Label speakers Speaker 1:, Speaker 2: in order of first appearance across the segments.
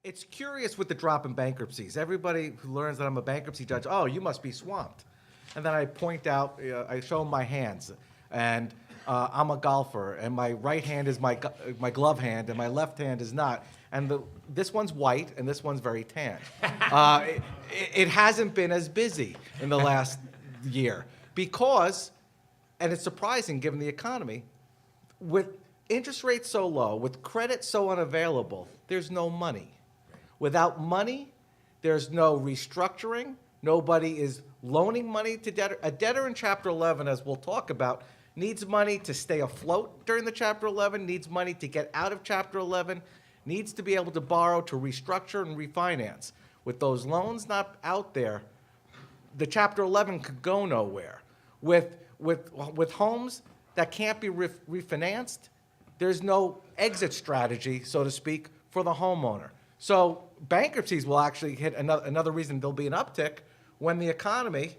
Speaker 1: It's curious with the drop in bankruptcies. Everybody who learns that I'm a bankruptcy judge, oh, you must be swamped. And then I point out, I show them my hands, and I'm a golfer, and my right hand is my glove hand, and my left hand is not. And this one's white, and this one's very tan. It hasn't been as busy in the last year because, and it's surprising given the economy, with interest rates so low, with credit so unavailable, there's no money. Without money, there's no restructuring. Nobody is loaning money to debtor. A debtor in Chapter 11, as we'll talk about, needs money to stay afloat during the Chapter 11, needs money to get out of Chapter 11, needs to be able to borrow to restructure and refinance. With those loans not out there, the Chapter 11 could go nowhere. With homes that can't be refinanced, there's no exit strategy, so to speak, for the homeowner. So bankruptcies will actually hit another reason there'll be an uptick when the economy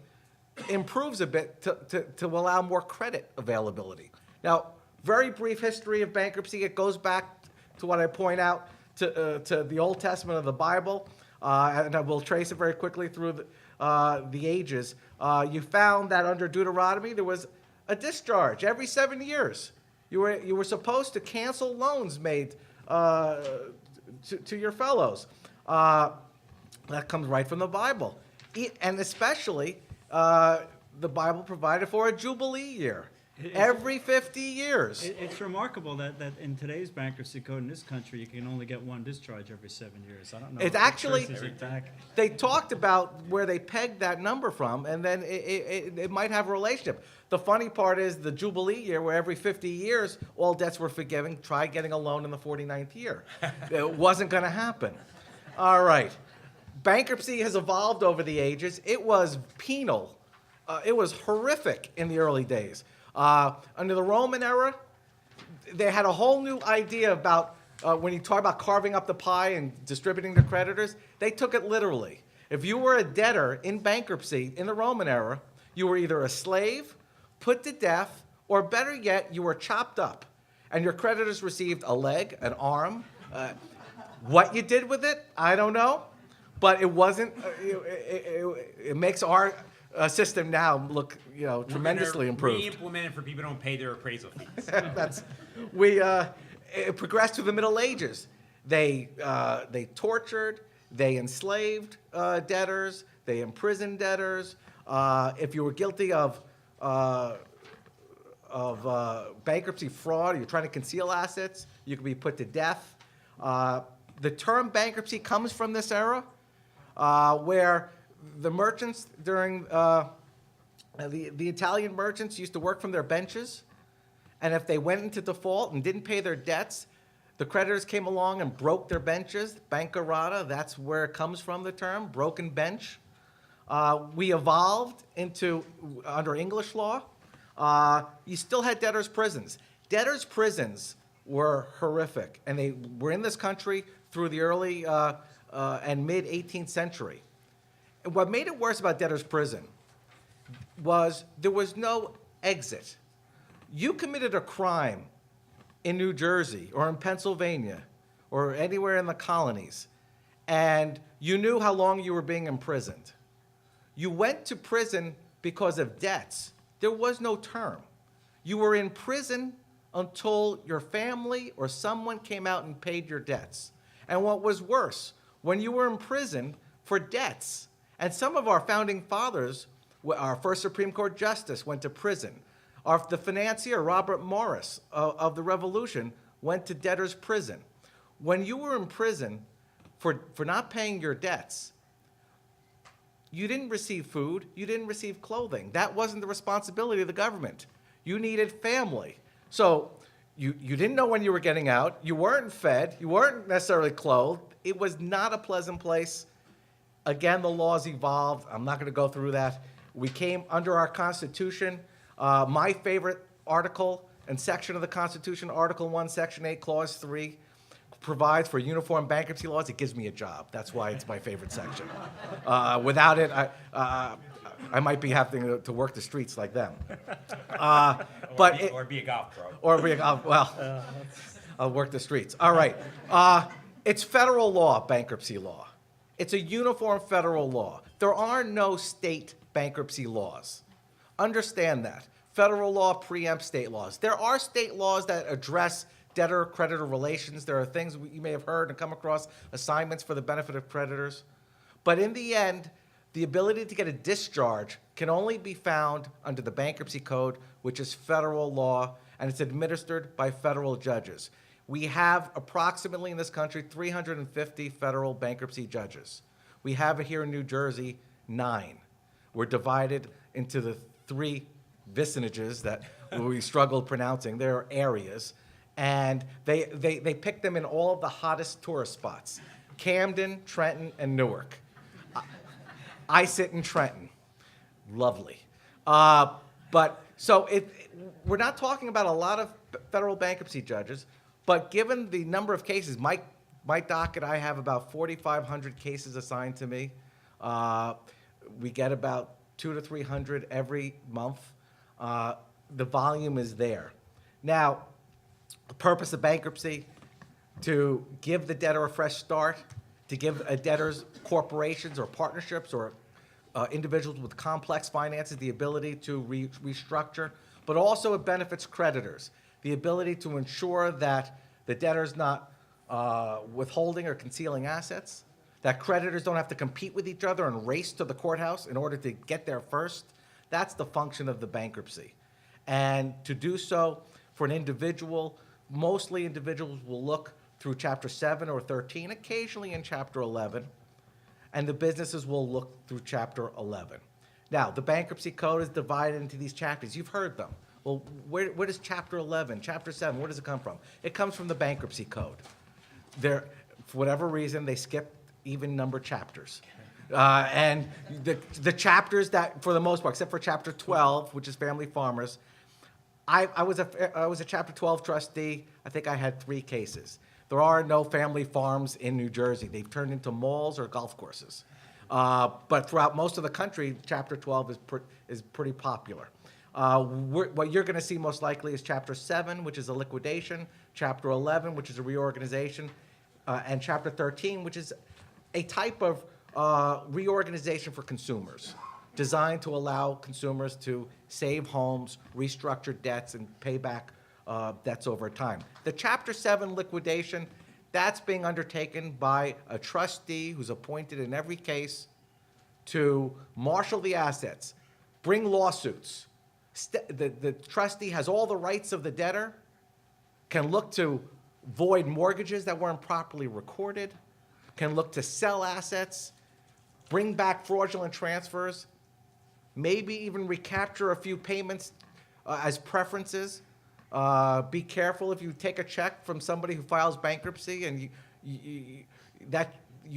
Speaker 1: improves a bit to allow more credit availability. Now, very brief history of bankruptcy. It goes back to what I point out to the Old Testament of the Bible, and I will trace it very quickly through the ages. You found that under Deuteronomy there was a discharge every 7 years. You were supposed to cancel loans made to your fellows. That comes right from the Bible. And especially, the Bible provided for a Jubilee year. Every 50 years.
Speaker 2: It's remarkable that in today's bankruptcy code in this country, you can only get one discharge every 7 years. I don't know.
Speaker 1: It's actually,
Speaker 2: back.
Speaker 1: they talked about where they pegged that number from, and then it might have a relationship. The funny part is the Jubilee year, where every 50 years, all debts were forgiven. Try getting a loan in the 49th year. It wasn't going to happen. All right. Bankruptcy has evolved over the ages. It was penal. It was horrific in the early days. Under the Roman era, they had a whole new idea about when you talk about carving up the pie and distributing to creditors, they took it literally. If you were a debtor in bankruptcy in the Roman era, you were either a slave, put to death, or better yet, you were chopped up. And your creditors received a leg, an arm. What you did with it, I don't know. But it wasn't, it makes our system now look, tremendously improved.
Speaker 3: Re-implement it for people who don't pay their appraisal fees.
Speaker 1: It progressed to the Middle Ages. They tortured, they enslaved debtors, they imprisoned debtors. If you were guilty of bankruptcy fraud, or you're trying to conceal assets, you could be put to death. The term bankruptcy comes from this era, where the merchants during the Italian merchants used to work from their benches, and if they went into default and didn't pay their debts, the creditors came along and broke their benches. Bancarata, that's where it comes from, the term, broken bench. We evolved into, under English law, you still had debtors' prisons. Debtors' prisons were horrific, and they were in this country through the early and mid-18th century. And what made it worse about debtor's prison was there was no exit. You committed a crime in New Jersey or in Pennsylvania or anywhere in the colonies, and you knew how long you were being imprisoned. You went to prison because of debts. There was no term. You were in prison until your family or someone came out and paid your debts. And what was worse, when you were in prison for debts, and some of our founding fathers, our first Supreme Court justice went to prison. The financier, Robert Morris of the Revolution, went to debtor's prison. When you were in prison for not paying your debts, you didn't receive food, you didn't receive clothing. That wasn't the responsibility of the government. You needed family. So you didn't know when you were getting out, you weren't fed, you weren't necessarily clothed. It was not a pleasant place. Again, the laws evolved. I'm not going to go through that. We came under our Constitution. My favorite article and section of the Constitution, Article 1, Section 8, Clause 3, provides for uniform bankruptcy laws. It gives me a job. That's why it's my favorite section. Without it, I might be having to work the streets like them.
Speaker 3: Or be a golf pro.
Speaker 1: Or be a golf, well, I'll work the streets. All right. It's federal law, bankruptcy law. It's a uniform federal law. There are no state bankruptcy laws. Understand that. Federal law preempts state laws. There are state laws that address debtor-creditor relations. There are things you may have heard and come across, assignments for the benefit of creditors. But in the end, the ability to get a discharge can only be found under the Bankruptcy Code, which is federal law, and it's administered by federal judges. We have approximately in this country 350 federal bankruptcy judges. We have it here in New Jersey, 9. We're divided into the 3 vicinages that we struggled pronouncing. There are areas, and they pick them in all of the hottest tourist spots: Camden, Trenton, and Newark. I sit in Trenton. Lovely. But so we're not talking about a lot of federal bankruptcy judges, but given the number of cases, my docket, I have about 4,500 cases assigned to me. We get about 200 to 300 every month. The volume is there. Now, the purpose of bankruptcy, to give the debtor a fresh start, to give a debtor's corporations or partnerships or individuals with complex finances the ability to restructure, but also it benefits creditors, the ability to ensure that the debtor's not withholding or concealing assets, that creditors don't have to compete with each other and race to the courthouse in order to get there first. That's the function of the bankruptcy. And to do so for an individual, mostly individuals will look through Chapter 7 or 13, occasionally in Chapter 11, and the businesses will look through Chapter 11. Now, the Bankruptcy Code is divided into these chapters. You've heard them. Well, where does Chapter 11, Chapter 7, where does it come from? It comes from the Bankruptcy Code. For whatever reason, they skipped even numbered chapters. And the chapters that, for the most part, except for Chapter 12, which is Family Farmers, I was a Chapter 12 trustee. I think I had 3 cases. There are no family farms in New Jersey. They've turned into malls or golf courses. But throughout most of the country, Chapter 12 is pretty popular. What you're going to see most likely is Chapter 7, which is a liquidation, Chapter 11, which is a reorganization, and Chapter 13, which is a type of reorganization for consumers, designed to allow consumers to save homes, restructure debts, and pay back debts over time. The Chapter 7 liquidation, that's being undertaken by a trustee who's appointed in every case to marshal the assets, bring lawsuits. The trustee has all the rights of the debtor, can look to void mortgages that weren't properly recorded, can look to sell assets, bring back fraudulent transfers, maybe even recapture a few payments as preferences. Be careful if you take a check from somebody who files bankruptcy and you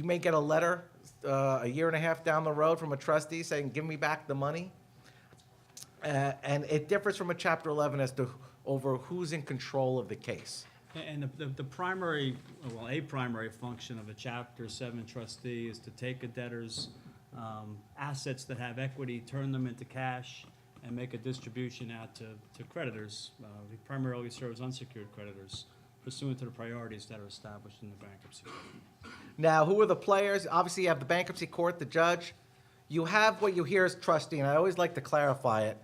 Speaker 1: may get a letter a year and a half down the road from a trustee saying, give me back the money. And it differs from a Chapter 11 as to over who's in control of the case.
Speaker 2: And the primary, well, a primary function of a Chapter 7 trustee is to take a debtor's assets that have equity, turn them into cash, and make a distribution out to creditors. He primarily serves unsecured creditors pursuant to the priorities that are established in the Bankruptcy Code.
Speaker 1: Now, who are the players? Obviously, you have the bankruptcy court, the judge. You have what you hear as trustee, and I always like to clarify it.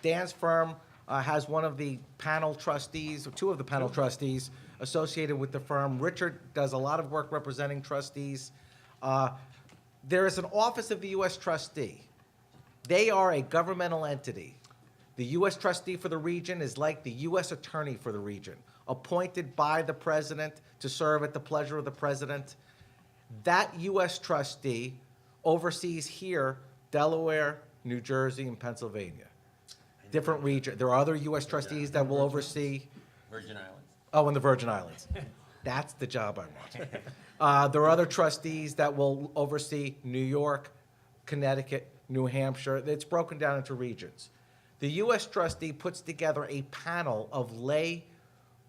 Speaker 1: Dan's firm has one of the panel trustees, or 2 of the panel trustees associated with the firm. Richard does a lot of work representing trustees. There is an office of the U.S. trustee. They are a governmental entity. The U.S. trustee for the region is like the U.S. attorney for the region, appointed by the president to serve at the pleasure of the president. That U.S. trustee oversees here Delaware, New Jersey, and Pennsylvania. Different region. There are other U.S. trustees that will oversee.
Speaker 4: Virgin Islands.
Speaker 1: Oh, and the Virgin Islands. That's the job I want. There are other trustees that will oversee New York, Connecticut, New Hampshire. It's broken down into regions. The U.S. trustee puts together a panel of lay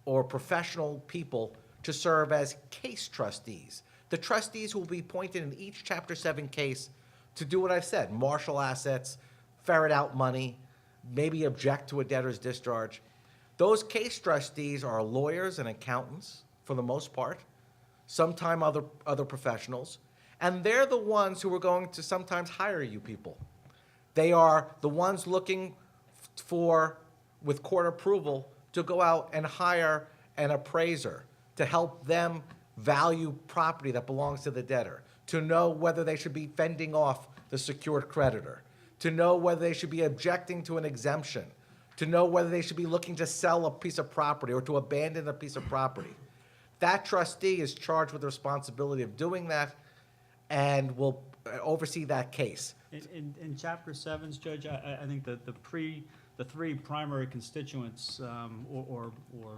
Speaker 1: or professional people to serve as case trustees. The trustees will be appointed in each Chapter 7 case to do what I've said: marshal assets, ferret out money, maybe object to a debtor's discharge. Those case trustees are lawyers and accountants, for the most part. sometime other professionals, and they're the ones who are going to sometimes hire you people. They are the ones looking for, with court approval, to go out and hire an appraiser to help them value property that belongs to the debtor, to know whether they should be fending off the secured creditor, to know whether they should be objecting to an exemption, to know whether they should be looking to sell a piece of property or to abandon a piece of property. That trustee is charged with the responsibility of doing that and will oversee that case.
Speaker 2: In Chapter 7's, Judge, I think that the three primary constituents or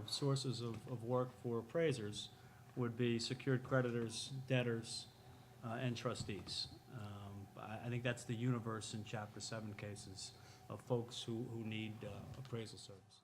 Speaker 2: sources of work for appraisers would be secured creditors, debtors, and trustees. I think that's the universe in Chapter 7 cases of folks who need appraisal service.